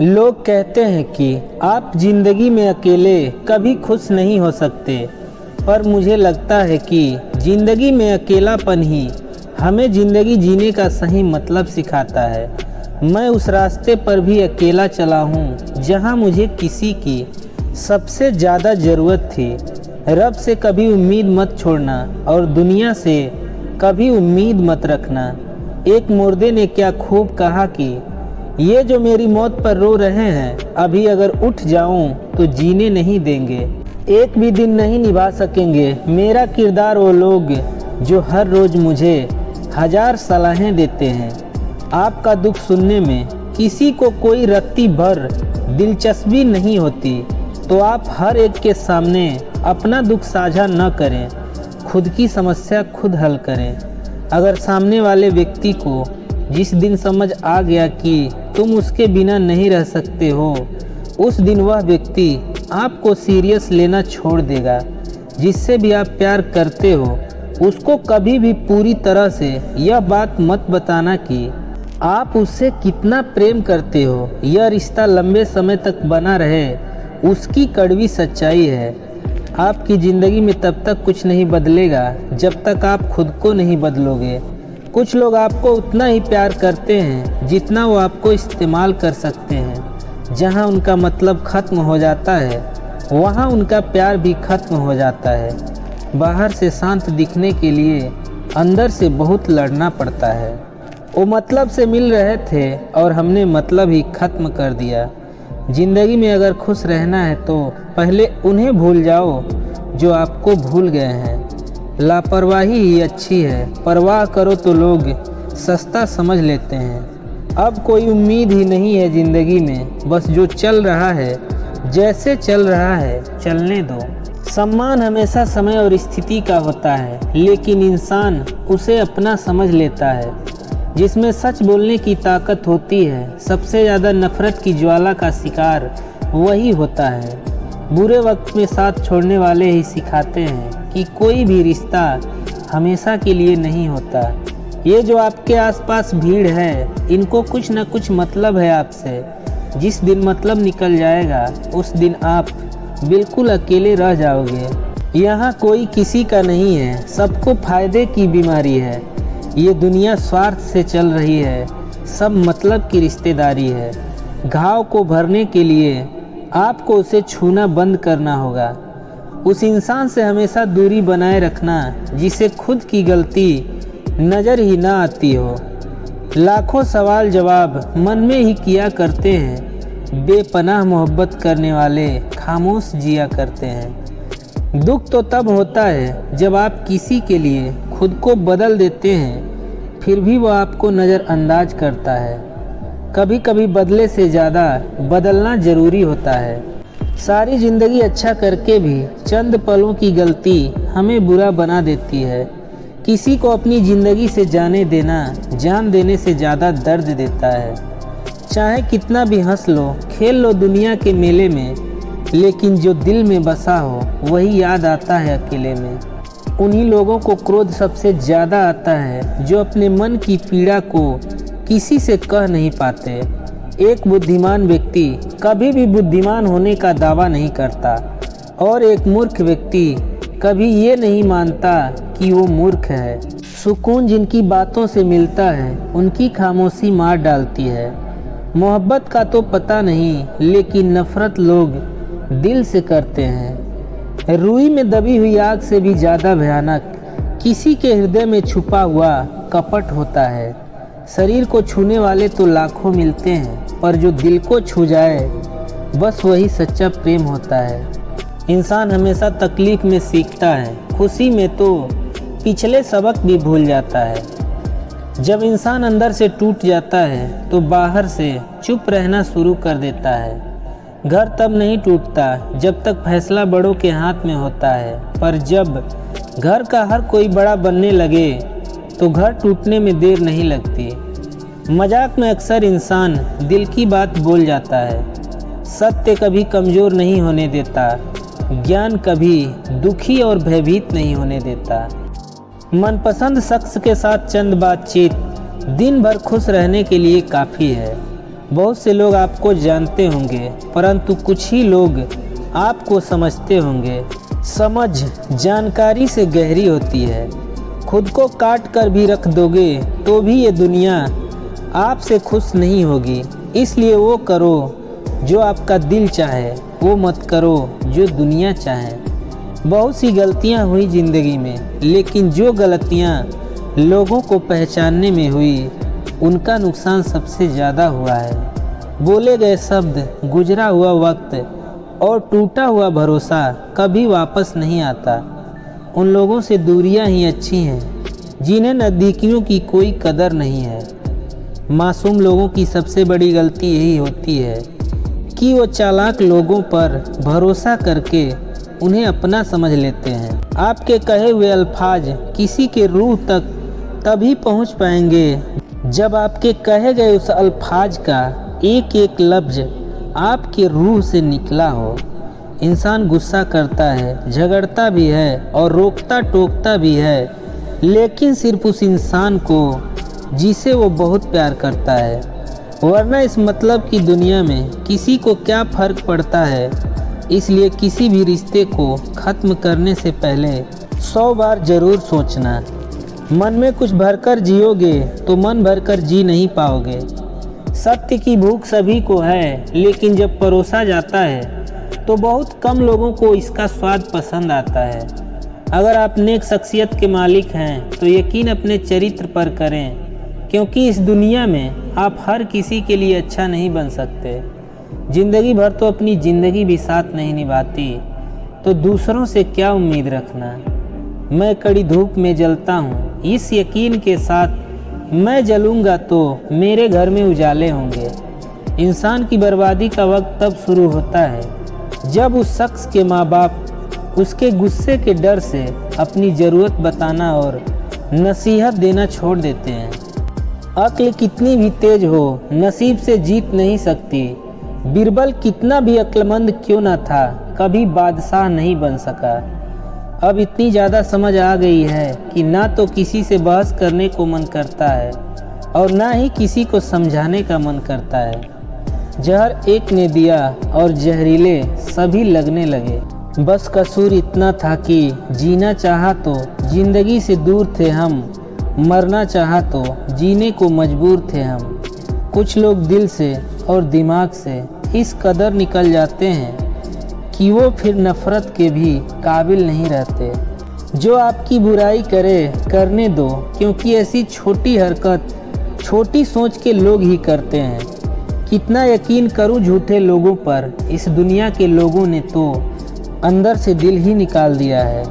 लोग कहते हैं कि आप जिंदगी में अकेले कभी खुश नहीं हो सकते, पर मुझे लगता है कि जिंदगी में अकेलापन ही हमें ज़िंदगी जीने का सही मतलब सिखाता है। मैं उस रास्ते पर भी अकेला चला हूँ जहाँ मुझे किसी की सबसे ज़्यादा ज़रूरत थी। रब से कभी उम्मीद मत छोड़ना और दुनिया से कभी उम्मीद मत रखना। एक मुर्दे ने क्या खूब कहा कि ये जो मेरी मौत पर रो रहे हैं, अभी अगर उठ जाऊं तो जीने नहीं देंगे, एक भी दिन नहीं निभा सकेंगे मेरा किरदार वो लोग जो हर रोज़ मुझे 1000 सलाहें देते हैं। आपका दुख सुनने में किसी को कोई रत्ती भर दिलचस्पी नहीं होती, तो आप हर एक के सामने अपना दुख साझा न करें, खुद की समस्या खुद हल करें। अगर सामने वाले व्यक्ति को जिस दिन समझ आ गया कि तुम उसके बिना नहीं रह सकते हो, उस दिन वह व्यक्ति आपको सीरियस लेना छोड़ देगा। जिससे भी आप प्यार करते हो उसको कभी भी पूरी तरह से यह बात मत बताना कि आप उससे कितना प्रेम करते हो। यह रिश्ता लंबे समय तक बना रहे, उसकी कड़वी सच्चाई है। आपकी ज़िंदगी में तब तक कुछ नहीं बदलेगा जब तक आप खुद को नहीं बदलोगे। कुछ लोग आपको उतना ही प्यार करते हैं जितना वो आपको इस्तेमाल कर सकते हैं। जहां उनका मतलब ख़त्म हो जाता है, वहां उनका प्यार भी ख़त्म हो जाता है। बाहर से शांत दिखने के लिए अंदर से बहुत लड़ना पड़ता है। वो मतलब से मिल रहे थे और हमने मतलब ही ख़त्म कर दिया। ज़िंदगी में अगर खुश रहना है तो पहले उन्हें भूल जाओ जो आपको भूल गए हैं। लापरवाही ही अच्छी है, परवाह करो तो लोग सस्ता समझ लेते हैं। अब कोई उम्मीद ही नहीं है ज़िंदगी में, बस जो चल रहा है जैसे चल रहा है चलने दो। सम्मान हमेशा समय और स्थिति का होता है, लेकिन इंसान उसे अपना समझ लेता है। जिसमें सच बोलने की ताकत होती है, सबसे ज़्यादा नफरत की ज्वाला का शिकार वही होता है। बुरे वक्त में साथ छोड़ने वाले ही सिखाते हैं कि कोई भी रिश्ता हमेशा के लिए नहीं होता। ये जो आपके आसपास भीड़ है, इनको कुछ न कुछ मतलब है आपसे। जिस दिन मतलब निकल जाएगा उस दिन आप बिल्कुल अकेले रह जाओगे। यहाँ कोई किसी का नहीं है, सबको फायदे की बीमारी है। ये दुनिया स्वार्थ से चल रही है, सब मतलब की रिश्तेदारी है। घाव को भरने के लिए आपको उसे छूना बंद करना होगा। उस इंसान से हमेशा दूरी बनाए रखना जिसे खुद की गलती नज़र ही ना आती हो। लाखों सवाल जवाब मन में ही किया करते हैं, बेपनाह मोहब्बत करने वाले खामोश जिया करते हैं। दुख तो तब होता है जब आप किसी के लिए खुद को बदल देते हैं, फिर भी वह आपको नज़रअंदाज करता है। कभी कभी बदले से ज़्यादा बदलना ज़रूरी होता है। सारी ज़िंदगी अच्छा करके भी चंद पलों की गलती हमें बुरा बना देती है। किसी को अपनी ज़िंदगी से जाने देना जान देने से ज़्यादा दर्द देता है। चाहे कितना भी हंस लो खेल लो दुनिया के मेले में, लेकिन जो दिल में बसा हो वही याद आता है अकेले में। उन्हीं लोगों को क्रोध सबसे ज़्यादा आता है जो अपने मन की पीड़ा को किसी से कह नहीं पाते। एक बुद्धिमान व्यक्ति कभी भी बुद्धिमान होने का दावा नहीं करता, और एक मूर्ख व्यक्ति कभी ये नहीं मानता कि वो मूर्ख है। सुकून जिनकी बातों से मिलता है उनकी खामोशी मार डालती है। मोहब्बत का तो पता नहीं, लेकिन नफ़रत लोग दिल से करते हैं। रुई में दबी हुई आग से भी ज़्यादा भयानक किसी के हृदय में छुपा हुआ कपट होता है। शरीर को छूने वाले तो लाखों मिलते हैं, पर जो दिल को छू जाए बस वही सच्चा प्रेम होता है। इंसान हमेशा तकलीफ़ में सीखता है, खुशी में तो पिछले सबक भी भूल जाता है। जब इंसान अंदर से टूट जाता है तो बाहर से चुप रहना शुरू कर देता है। घर तब नहीं टूटता जब तक फैसला बड़ों के हाथ में होता है, पर जब घर का हर कोई बड़ा बनने लगे तो घर टूटने में देर नहीं लगती। मजाक में अक्सर इंसान दिल की बात बोल जाता है। सत्य कभी कमज़ोर नहीं होने देता, ज्ञान कभी दुखी और भयभीत नहीं होने देता। मनपसंद शख्स के साथ चंद बातचीत दिन भर खुश रहने के लिए काफ़ी है। बहुत से लोग आपको जानते होंगे, परंतु कुछ ही लोग आपको समझते होंगे। समझ जानकारी से गहरी होती है। खुद को काट कर भी रख दोगे तो भी ये दुनिया आपसे खुश नहीं होगी। इसलिए वो करो जो आपका दिल चाहे, वो मत करो जो दुनिया चाहे। बहुत सी गलतियां हुई ज़िंदगी में, लेकिन जो गलतियां लोगों को पहचानने में हुई, उनका नुकसान सबसे ज़्यादा हुआ है। बोले गए शब्द, गुजरा हुआ वक्त और टूटा हुआ भरोसा कभी वापस नहीं आता। उन लोगों से दूरियां ही अच्छी हैं जिन्हें नज़दीकियों की कोई कदर नहीं है। मासूम लोगों की सबसे बड़ी गलती यही होती है कि वो चालाक लोगों पर भरोसा करके उन्हें अपना समझ लेते हैं। आपके कहे हुए अल्फाज किसी के रूह तक तभी पहुंच पाएंगे जब आपके कहे गए उस अल्फाज का एक एक लफ्ज आपके रूह से निकला हो। इंसान गुस्सा करता है, झगड़ता भी है और रोकता टोकता भी है, लेकिन सिर्फ उस इंसान को जिसे वो बहुत प्यार करता है। वरना इस मतलब की दुनिया में किसी को क्या फ़र्क पड़ता है। इसलिए किसी भी रिश्ते को ख़त्म करने से पहले 100 बार ज़रूर सोचना। मन में कुछ भरकर जियोगे तो मन भरकर जी नहीं पाओगे। सत्य की भूख सभी को है, लेकिन जब परोसा जाता है तो बहुत कम लोगों को इसका स्वाद पसंद आता है। अगर आप नेक शख्सियत के मालिक हैं तो यकीन अपने चरित्र पर करें, क्योंकि इस दुनिया में आप हर किसी के लिए अच्छा नहीं बन सकते। ज़िंदगी भर तो अपनी ज़िंदगी भी साथ नहीं निभाती, तो दूसरों से क्या उम्मीद रखना। मैं कड़ी धूप में जलता हूँ, इस यकीन के साथ मैं जलूँगा तो मेरे घर में उजाले होंगे। इंसान की बर्बादी का वक्त तब शुरू होता है जब उस शख्स के माँ बाप उसके गुस्से के डर से अपनी ज़रूरत बताना और नसीहत देना छोड़ देते हैं। अक्ल कितनी भी तेज हो, नसीब से जीत नहीं सकती। बीरबल कितना भी अक्लमंद क्यों न था, कभी बादशाह नहीं बन सका। अब इतनी ज़्यादा समझ आ गई है कि ना तो किसी से बहस करने को मन करता है और ना ही किसी को समझाने का मन करता है। जहर एक ने दिया और जहरीले सभी लगने लगे। बस कसूर इतना था कि जीना चाहा तो जिंदगी से दूर थे हम, मरना चाहा तो जीने को मजबूर थे हम। कुछ लोग दिल से और दिमाग से इस कदर निकल जाते हैं कि वो फिर नफ़रत के भी काबिल नहीं रहते। जो आपकी बुराई करे करने दो, क्योंकि ऐसी छोटी हरकत छोटी सोच के लोग ही करते हैं। कितना यकीन करूं झूठे लोगों पर, इस दुनिया के लोगों ने तो अंदर से दिल ही निकाल दिया है।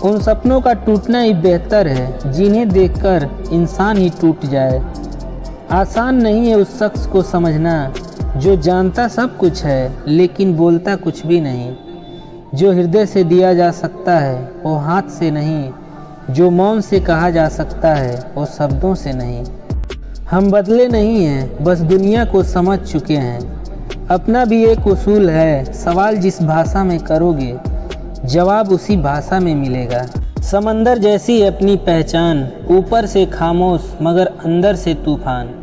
उन सपनों का टूटना ही बेहतर है जिन्हें देखकर इंसान ही टूट जाए। आसान नहीं है उस शख्स को समझना जो जानता सब कुछ है लेकिन बोलता कुछ भी नहीं। जो हृदय से दिया जा सकता है वो हाथ से नहीं, जो मौन से कहा जा सकता है वो शब्दों से नहीं। हम बदले नहीं हैं, बस दुनिया को समझ चुके हैं। अपना भी एक उसूल है, सवाल जिस भाषा में करोगे जवाब उसी भाषा में मिलेगा। समंदर जैसी अपनी पहचान, ऊपर से खामोश मगर अंदर से तूफान।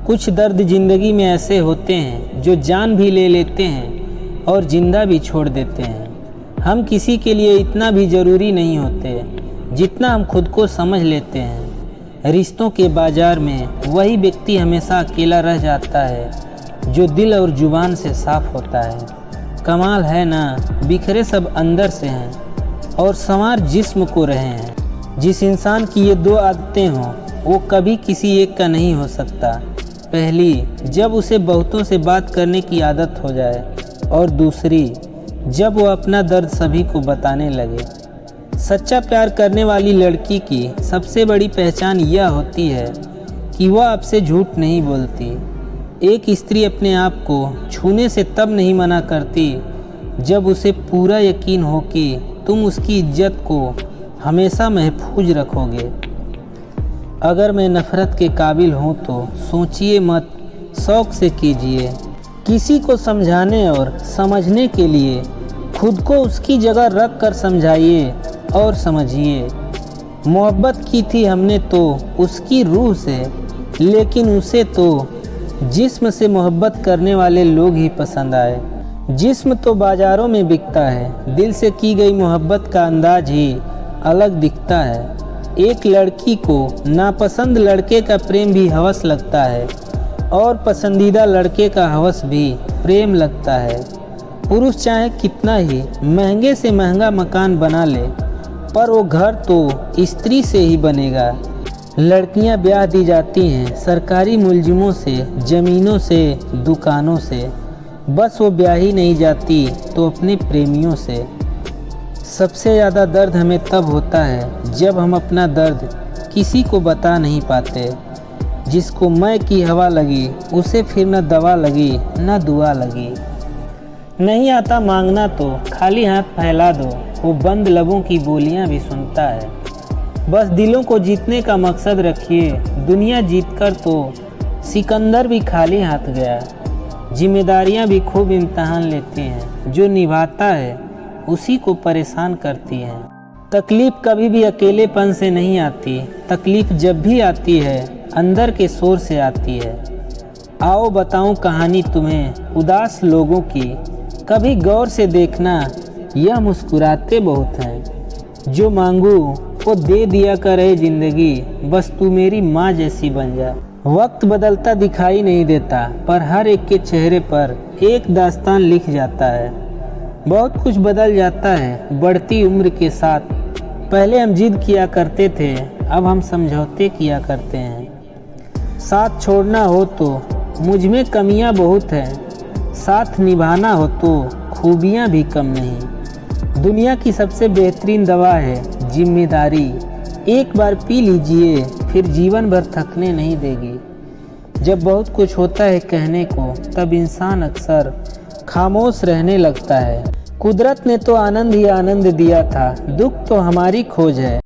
कुछ दर्द ज़िंदगी में ऐसे होते हैं जो जान भी ले लेते हैं और ज़िंदा भी छोड़ देते हैं। हम किसी के लिए इतना भी ज़रूरी नहीं होते जितना हम खुद को समझ लेते हैं। रिश्तों के बाज़ार में वही व्यक्ति हमेशा अकेला रह जाता है जो दिल और ज़ुबान से साफ़ होता है। कमाल है ना, बिखरे सब अंदर से हैं और संवार जिस्म को रहे हैं। जिस इंसान की ये दो आदतें हों वो कभी किसी एक का नहीं हो सकता। पहली, जब उसे बहुतों से बात करने की आदत हो जाए, और दूसरी, जब वो अपना दर्द सभी को बताने लगे। सच्चा प्यार करने वाली लड़की की सबसे बड़ी पहचान यह होती है कि वह आपसे झूठ नहीं बोलती। एक स्त्री अपने आप को छूने से तब नहीं मना करती जब उसे पूरा यकीन हो कि तुम उसकी इज्जत को हमेशा महफूज रखोगे। अगर मैं नफ़रत के काबिल हूँ तो सोचिए मत, शौक़ से कीजिए। किसी को समझाने और समझने के लिए खुद को उसकी जगह रख कर समझाइए और समझिए। मोहब्बत की थी हमने तो उसकी रूह से, लेकिन उसे तो जिस्म से मोहब्बत करने वाले लोग ही पसंद आए। जिस्म तो बाज़ारों में बिकता है, दिल से की गई मोहब्बत का अंदाज ही अलग दिखता है। एक लड़की को नापसंद लड़के का प्रेम भी हवस लगता है और पसंदीदा लड़के का हवस भी प्रेम लगता है। पुरुष चाहे कितना ही महंगे से महंगा मकान बना ले, पर वो घर तो स्त्री से ही बनेगा। लड़कियां ब्याह दी जाती हैं सरकारी मुलजिमों से, ज़मीनों से, दुकानों से, बस वो ब्याह ही नहीं जाती तो अपने प्रेमियों से। सबसे ज़्यादा दर्द हमें तब होता है जब हम अपना दर्द किसी को बता नहीं पाते। जिसको मैं की हवा लगी उसे फिर न दवा लगी न दुआ लगी। नहीं आता मांगना तो खाली हाथ फैला दो, वो बंद लबों की बोलियां भी सुनता है। बस दिलों को जीतने का मकसद रखिए, दुनिया जीतकर तो सिकंदर भी खाली हाथ गया। जिम्मेदारियां भी खूब इम्तहान लेती हैं, जो निभाता है उसी को परेशान करती हैं। तकलीफ़ कभी भी अकेलेपन से नहीं आती, तकलीफ़ जब भी आती है अंदर के शोर से आती है। आओ बताऊं कहानी तुम्हें उदास लोगों की, कभी गौर से देखना यह मुस्कुराते बहुत हैं। जो मांगू वो दे दिया करे ज़िंदगी, बस तू मेरी माँ जैसी बन जा। वक्त बदलता दिखाई नहीं देता, पर हर एक के चेहरे पर एक दास्तान लिख जाता है। बहुत कुछ बदल जाता है बढ़ती उम्र के साथ। पहले हम जिद किया करते थे, अब हम समझौते किया करते हैं। साथ छोड़ना हो तो मुझ में कमियां बहुत हैं, साथ निभाना हो तो खूबियां भी कम नहीं। दुनिया की सबसे बेहतरीन दवा है जिम्मेदारी, एक बार पी लीजिए फिर जीवन भर थकने नहीं देगी। जब बहुत कुछ होता है कहने को, तब इंसान अक्सर खामोश रहने लगता है। कुदरत ने तो आनंद ही आनंद दिया था, दुख तो हमारी खोज है।